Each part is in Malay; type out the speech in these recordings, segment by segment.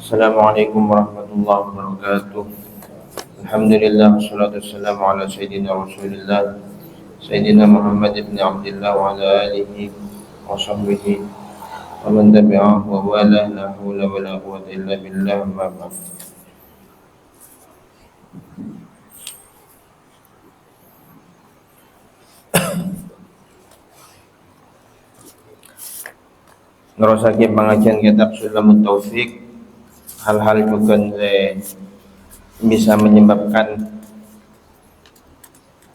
Assalamualaikum warahmatullahi wabarakatuh. Alhamdulillah wassalatu wassalamu ala sayyidina Rasulillah Sayyidina Muhammad ibn Abdullah wa ala alihi wa sahbihi wa man tabi'ahu wa wala la hawla wa la quwwata illa billah amma ba'd. Nerusake pengajian kitab Sulamut Taufik, hal-hal bukan bisa menyebabkan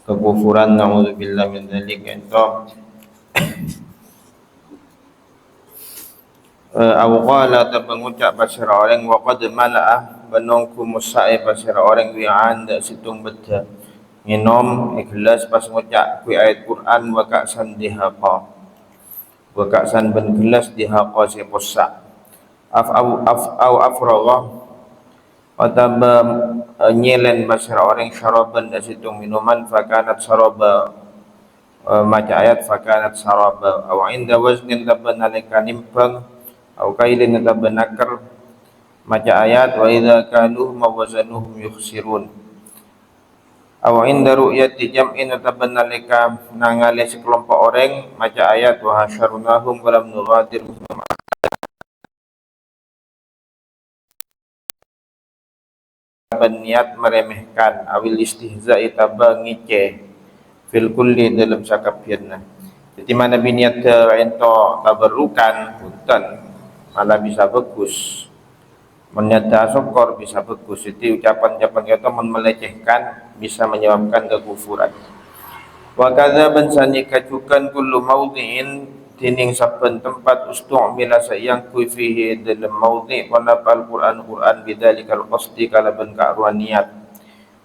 kekufuran, naudzubillah min dzalik, itu awqala ta pengucap pasir orang wa qad mala'ah benongku musai pasir orang wi'an dak situng beda nginom ikhlas pas ngucap ku ayat Quran wa ka'san dihaqa wa ka'san ben gelas dihaqa si posak au afragha ataba nyelen pasir orang syaraban dak situng minuman fakanat saraba maca ayat fakanat saraba aw inda waznin taban nalika nimpang au kailin tabanakar maca ayat wa idza kalu mawazanuhum yukhsirun aw inda ru'yati jam'in tabanalika nangale sekelompok orang maca ayat wa hasyarnahum walam nughadir niat meremehkan awil istihza'i taba ngece fil kulli dalam sakapianna. Jadi mana biniat ento tabarrukan punten malah bisa bagus. Menyata syukur bisa bagus. Jadi ucapan-ucapan kita melecehkan bisa menyebabkan kekufuran. Wa kadzaban sanika cukan kullu maudhi'in tining saben tempat ustu'mila sayang ku fihi dalam maudhi' wana al-Qur'an bidzalikal qasdi kalaban ka'ruan niat.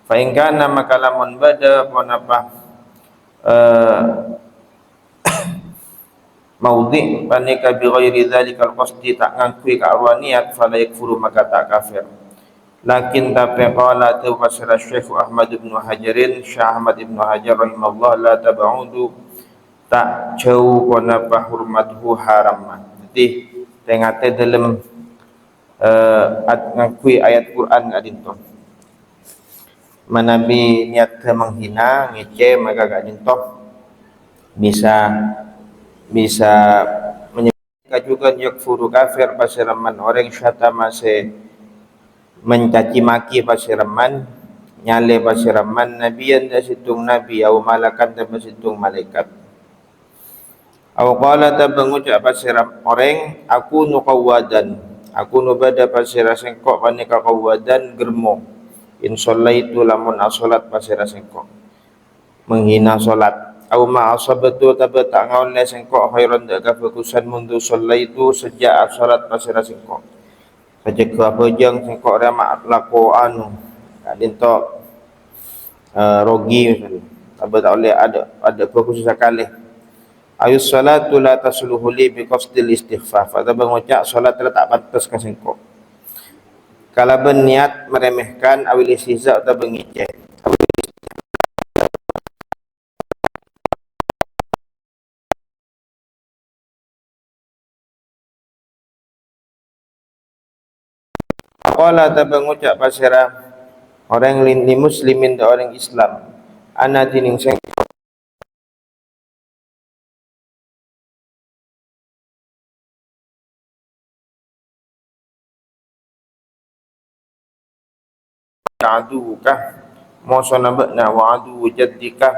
Fa in kana makalamun bada wanapa maudhi' panika bi ghairi dzalikal qasdi tak ngakui ka'ruan niat fala yakfuru maka tak kafir. Lakin tapi qala tafsir Syekh Ahmad bin Hajarin Syekh Ahmad bin Hajar rahimahullah la tabaudu tak jauh wana hurmatuhu haram. Jadi tengate dalam ngakui ayat Quran adinto manabi niat menghina ngece maka gak dintoh bisa menyebabkan juga yakfuru kafir pasiraman orang syatama se mencaci maki pasiraman nyale pasiraman nabiyan da situng nabi au malakan da situng malaikat au qala ta mengucap pasiram orang aku nuqawadan aku nubada pasira sengkok panika qawadan germo in shallaitu lamun asolat pasira sengkok menghina solat au ma asabatu tabata ngaul sengkok khairan da kafakusan mundu shallaitu sejak asolat pasira sengkok saja ke apa jang sengkok rama lako anu adinto rogi tabata oleh ada fokus sekali ayus salatu la tasluhu li bi qasdil istighfar pada mengucap salat tak pantas ka sengkok kalau berniat meremehkan awil istihza atau bengiceh qala ta mengucap pasira orang lindi muslimin da orang Islam ana tining seng aduka moso nabana wa adu jaddika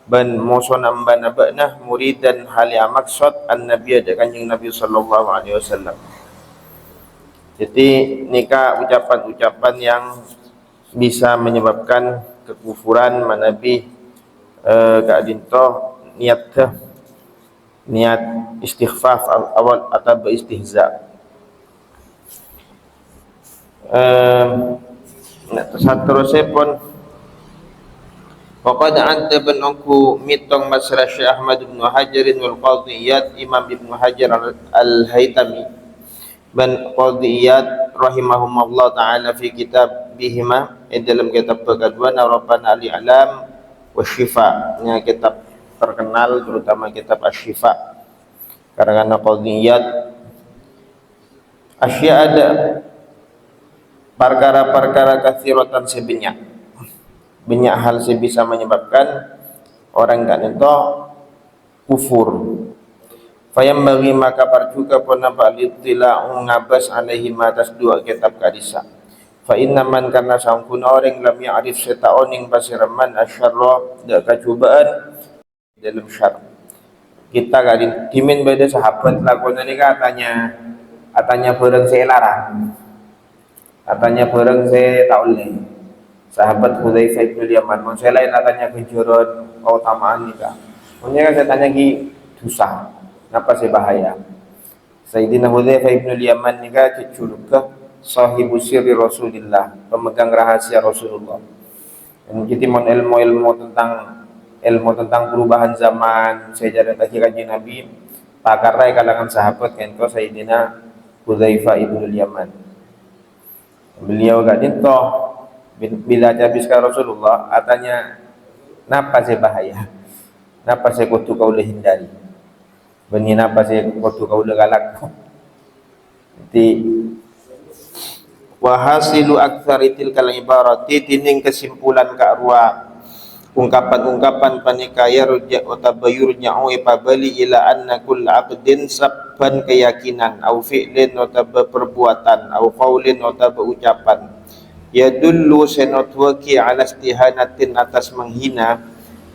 ban moso namba nabana muridan hal ya maksud an-nabi ada kanjeng Nabi sallallahu alaihi wasallam. Jadi nikah ucapan-ucapan yang bisa menyebabkan kekufuran manabi gak dinto niat istighfaf awal atau istihza. Seterusnya pun waqad anta benongku mitong masalah Syekh Ahmad bin Hajarin wal Qadhiyat Imam Ibn Hajar al-Haytami ban Qadhiyat rahimahumullah ta'ala fi kitab bihima dalam kitab kegaduhan Rabbana al-Alam wa Syifa, ini kitab terkenal terutama kitab Asy-Syifa karangan Qadhiyat asya ada perkara-perkara kathiratan sebanyak banyak hal bisa menyebabkan orang tak itu kufur. Fayam bagi maka perjuka pun nampak litila ngabas alaihi atas dua kitab kadisa. Fa inna man karena sangkuna orang lam ya'rif setaoning basiraman asyarra dak kacubaan dalam syar. Kita kadin timin beda sahabat lakukan ini katanya bareng saya larang. Katanya bareng saya tak boleh. Sahabat Hudzaifah bin Yaman, mun saya lain katanya kejuran keutamaan nikah. Punya kan saya tanya ki dosa. Kenapa saya bahaya? Sayyidina Hudzaifah bin Yaman nikah cucuk ke sahibu sirri Rasulillah, pemegang rahasia Rasulullah. Dan kita mon ilmu tentang perubahan zaman, sejarah kajian Nabi, pakarai kalangan sahabat kan ko Sayyidina Hudzaifah bin Yaman. Beliau gak dintoh bila habiskan Rasulullah katanya napa saya bahaya, napa saya kutu kau boleh hindari, benih napa saya kutu kau boleh galak. Jadi wahasilu aktsaritil kal ibarati tining kesimpulan ka ruang ungkapan-ungkapan panikaya rujak utabayurnya pabali ila anna kull aqdin sabban keyakinan au fi'lin atau perbuatan au qaulin atau ucapan yadullu senotwaki ala istihanatin atas menghina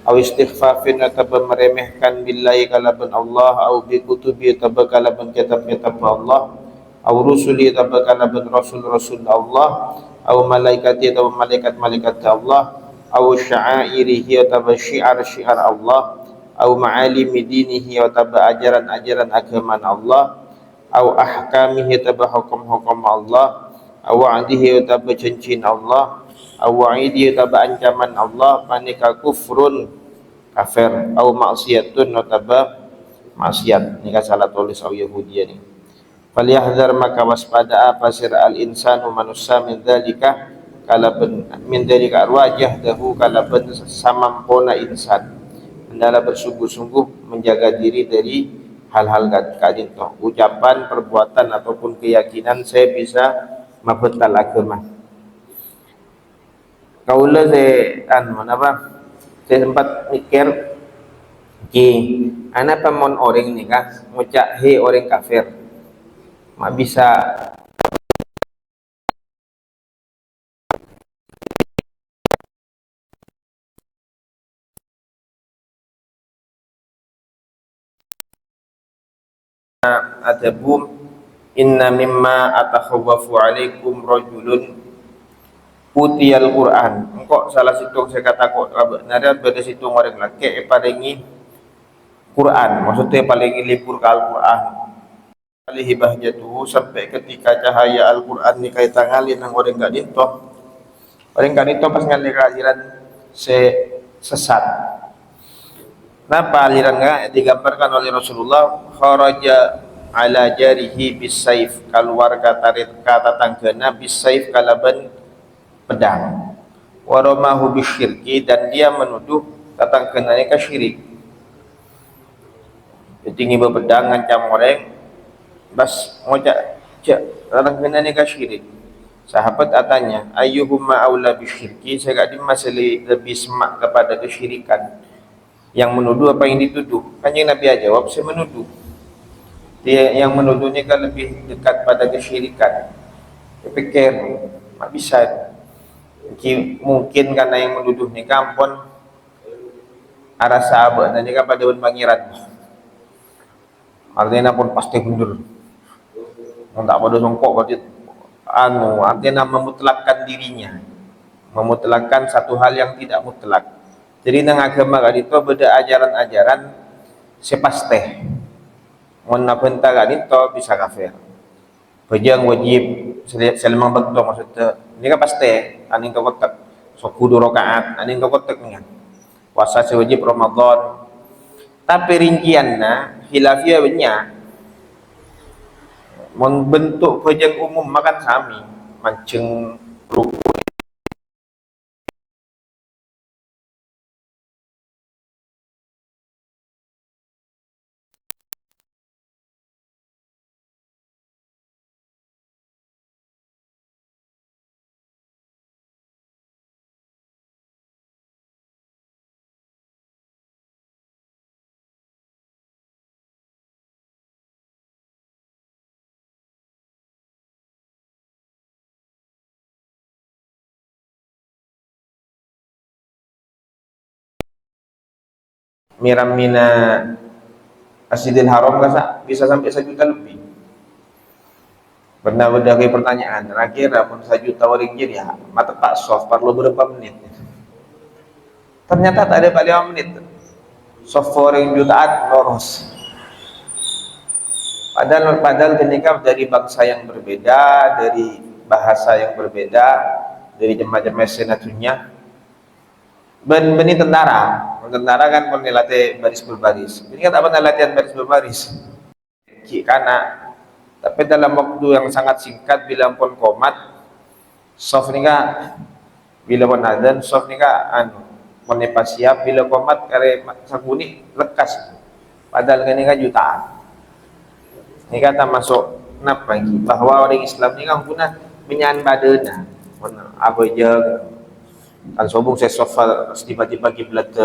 au istighfafin atau meremehkan billahi kalaban Allah au bi kutubi atau kalaban kitab-kitab Allah au rusuli atau kalaban rasul-rasul Allah au malaikati atau malaikat-malaikat Allah au sya'airihi atau syiar-syiar Allah au ma'alimi dinihi atau ajaran-ajaran agama Allah au ahkamihi atau hukum-hukum Allah au wa'dihi atau cincin Allah au wa'idi atau ancaman Allah panika kufrun kafir au maksiatun atau maksiat. Ini kan salah tulis au Yahudi ni. Falyahdhar maka waspada apa sir al insanu manusia min dzalika kalaben min dzalika arwajah dahu kalaben samampona insan hendaklah bersungguh-sungguh menjaga diri dari hal-hal kadinto ucapan, perbuatan ataupun keyakinan saya bisa mabetal agama. Kaula saya apa? Saya sempat mikir ki ana pamon orang ni kah ngucap he orang kafir. Mak bisa ada boom inna mimma atakhawwafu alaikum rajulun utiyal Quran. Engkau salah situ saya kata kok nada pada situ orang laki palingi Quran. Maksudnya palingi libur ke Al-Quran. Alihi bahjatuhu sampai ketika cahaya Al-Quran ni kaitan ngalin nang orang gak dintoh. Orang gak dintoh pas ngalin aliran sesat. Kenapa aliran enggak digambarkan oleh Rasulullah kharaja ala jarihi bisaif keluar kata tanggana bisaif kalaban pedang waramahu bisyirki dan dia menuduh tatangkenanya ke syirik. Tinggi berpedang ngancam orang bas ngocak cak tatangkenanya ke syirik. Sahabat katanya ayyuhumma aula bisyirki saya masih lebih semak kepada kesyirikan. Yang menuduh apa yang dituduh? Kanjeng Nabi jawab saya menuduh. Dia yang menuduhnya kan lebih dekat pada kesyirikan. Dia pikir tak bisa. Mungkin karena yang menuduh ni kampun arah sahabat dan juga pada pangeran. Artinya pun pasti mundur. Tak pada songkok berarti artinya memutlakkan dirinya. Memutlakkan satu hal yang tidak mutlak. Jadi nang agama kali itu beda ajaran-ajaran sepasteh. Mun nabenta kali itu bisa kafir. Bejang wajib selemang betul maksudnya. Ini kan pasti aning kau kotak. So kudu rakaat aning kau kotak nih. Puasa sewajib Ramadan. Tapi rinciannya khilafiyah banyak. Mun bentuk bejang umum makan sami mancing rukun miramina Masjidil Haram bisa sampai 1 juta lebih. Pernah ada pertanyaan, terakhir pun 1 juta orang ya, mata tak soft perlu berapa menit? Ternyata tak ada 5 menit. Soft orang jutaan loros. Padahal ketika dari bangsa yang berbeda, dari bahasa yang berbeda, dari jemaah-jemaah senatunya, beni tentara kan pernah latih baris berbaris. Ini kan tak pernah latihan baris berbaris. Karena tapi dalam waktu yang sangat singkat bila pun komat, soft ni ka bila pun azan, soft ni ka menepa siap bila komat kare sabuni lekas. Padahal kan ni ka jutaan. Ini kata masuk napa lagi bahwa orang Islam ni kan guna menyan badana. Apa je kan sobong saya sofa tiba-tiba kiblat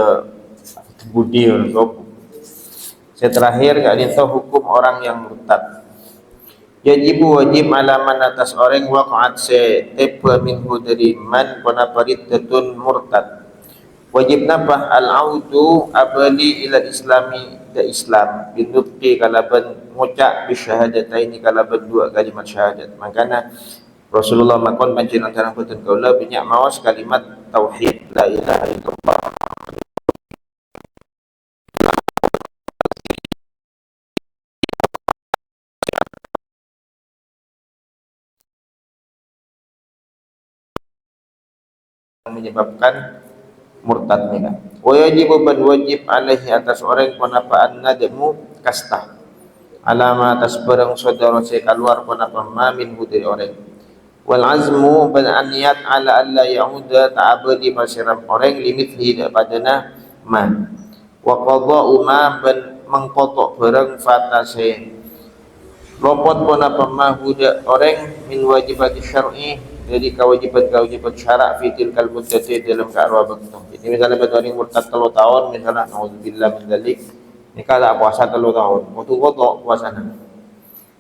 budi so. Saya terakhir gak dinto hukum orang yang murtad. Wajib alaman atas orang waqa'at se tepa minhu dari man pada parittatun murtad. Wajib napa al-audu abali ila islami da Islam binutqi kalaban ngucap bisyahadataini kalaban 2 kalimat syahadat. Makanya Rasulullah makon panjenengan tarang putun kaula banyak mawas kalimat tauhid la ilaha illallah. Menyebabkan murtad ni kan. Wajib alaihi atas orang penapaan nadmu kasta. Alama atas barang saudara saya keluar penapa min dari orang. Wal azmu niat ala alla yauda ta'abadi basiram orang limithli daripadana man. Wa qada'u ma mengkotok barang fatase. Lopot penapa huda orang min wajibat syar'i dari kewajiban syarak fitil kalmudati dalam kearwah waktu. Jadi misalnya pada orang murtad 3 tahun, misalnya naudzubillah min dzalik, ni kada puasa 3 tahun, waktu kotok puasana.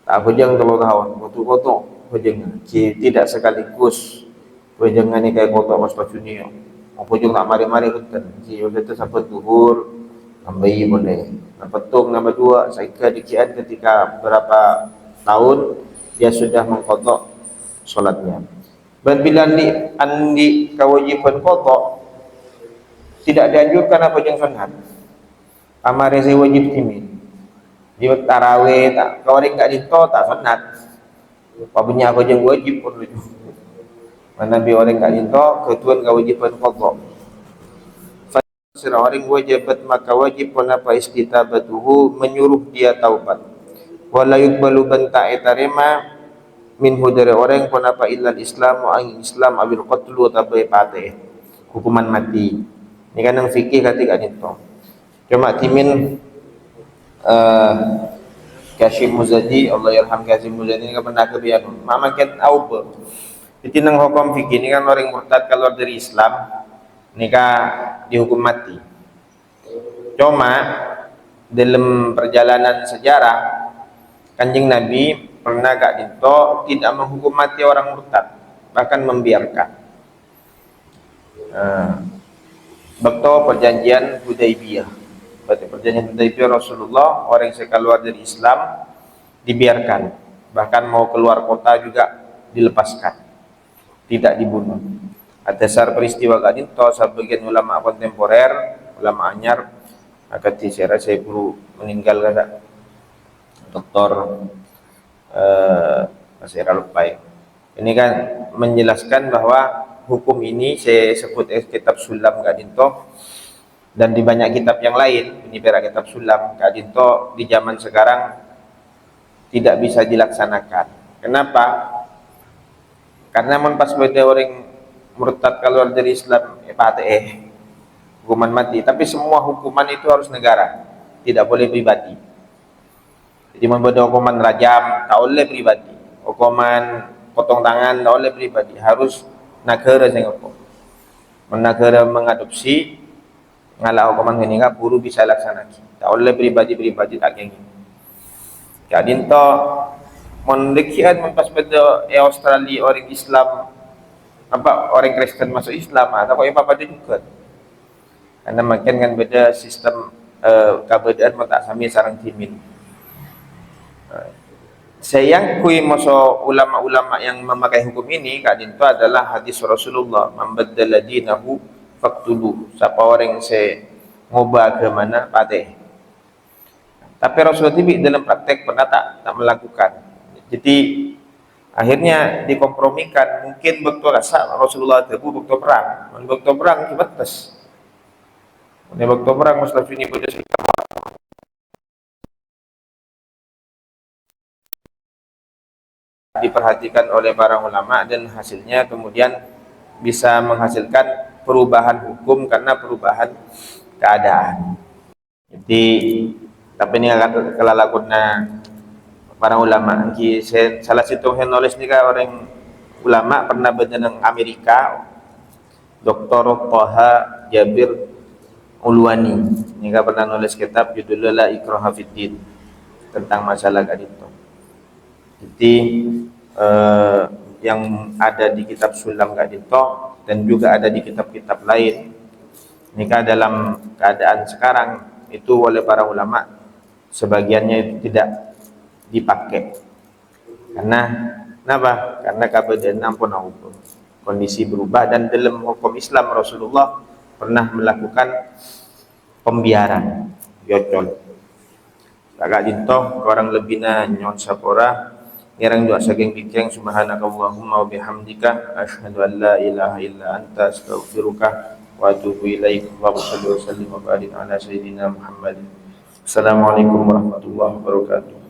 Tak hujung 3 tahun, waktu kotok hujung. Tidak sekaligus hujung ni kayak kotok pas pacunio. Hujung tak mari-mari hutan. Ji waktu sampai zuhur nambahi boleh. Petung nombor 2 saya dikian ketika berapa tahun dia sudah mengkotok solatnya. Dan bila andi kewajiban kotok tidak dianjurkan apa yang sunat. Amare saya wajib timin. Dia tarawih tak kawaring gak dito tak sunat. Apabila apa yang wajib pun lucu. Mana bi orang gak dito ketuan kewajiban kotok. Sira orang wajibat maka wajib pun apa istitabatuhu menyuruh dia taubat. Wala yuqbalu banta etarema minhu dari orang pun apa illal Islam wa Islam abil qatlu tabai pate hukuman mati. Ini kan yang fikih ketika itu. Cuma timin Kasyim Muzadi Allah yarham Kasyim Muzadi ini kan pernah kebian mama ket auba. Jadi nang hukum fikih ini kan orang murtad keluar dari Islam nikah dihukum mati. Cuma dalam perjalanan sejarah Kanjeng Nabi pernah gak dinto tidak menghukum mati orang murtad, bahkan membiarkan. Waktu perjanjian Hudaibiyah, perjanjian Hudaibiyah Rasulullah orang yang keluar dari Islam dibiarkan, bahkan mau keluar kota juga dilepaskan, tidak dibunuh. Dasar peristiwa gak dinto sebagian ulama kontemporer, ulama anyar, akan saya perlu meninggal kata Doktor Mas Era Lupai. Ini kan menjelaskan bahwa hukum ini saya sebut kitab Sulam gak dinto dan di banyak kitab yang lain ini perak kitab Sulam gak dinto di zaman sekarang tidak bisa dilaksanakan. Kenapa? Karena pas pada orang murtad keluar dari Islam hukuman mati, tapi semua hukuman itu harus negara, tidak boleh pribadi. Jadi membuat hukuman rajam tak oleh pribadi, hukuman potong tangan tak oleh pribadi, harus negara yang hukum. Negara mengadopsi ngalah hukuman ini kan buru bisa laksanakan, tak oleh pribadi-pribadi tak gini. Jadi itu mendekian pas pada Australia orang Islam apa orang Kristen masuk Islam atau apa pada juga. Karena makin kan beda sistem kabedaan mata sami sarang timin. Sayang kui moso ulama-ulama yang memakai hukum ini kak itu adalah hadis Rasulullah, man baddala dinahu faqtulu, siapa orang se ngubah ke mana pateh. Tapi Rasulullah TV dalam praktek pernah tak melakukan. Jadi akhirnya dikompromikan, mungkin waktu rasa Rasulullah itu waktu perang, waktu perang kibatas. Ini waktu perang muslimin pada diperhatikan oleh para ulama dan hasilnya kemudian bisa menghasilkan perubahan hukum karena perubahan keadaan. Jadi tapi ini akan kelalakuna para ulama. Salah satu yang nulis ni orang ulama pernah berjalan Amerika, Dr. Thaha Jabir Ulwani. Ini pernah nulis kitab judulnya La Ikraha Fiddin tentang masalah itu. Jadi yang ada di kitab Sulam Gadito dan juga ada di kitab-kitab lain. Nikah dalam keadaan sekarang itu oleh para ulama sebagiannya itu tidak dipakai. Karena kenapa? Karena keadaan ampun kondisi berubah dan dalam hukum Islam Rasulullah pernah melakukan pembiaran yocol. Agak dintoh orang lebihna nyon sapora ngerang doa saking bikeng subhanakallahumma wa bihamdika asyhadu an la ilaha illa anta astaghfiruka wa atubu ilaik. Allahumma shalli wa sallim wa barik ala sayyidina Muhammad. Assalamualaikum warahmatullahi wabarakatuh.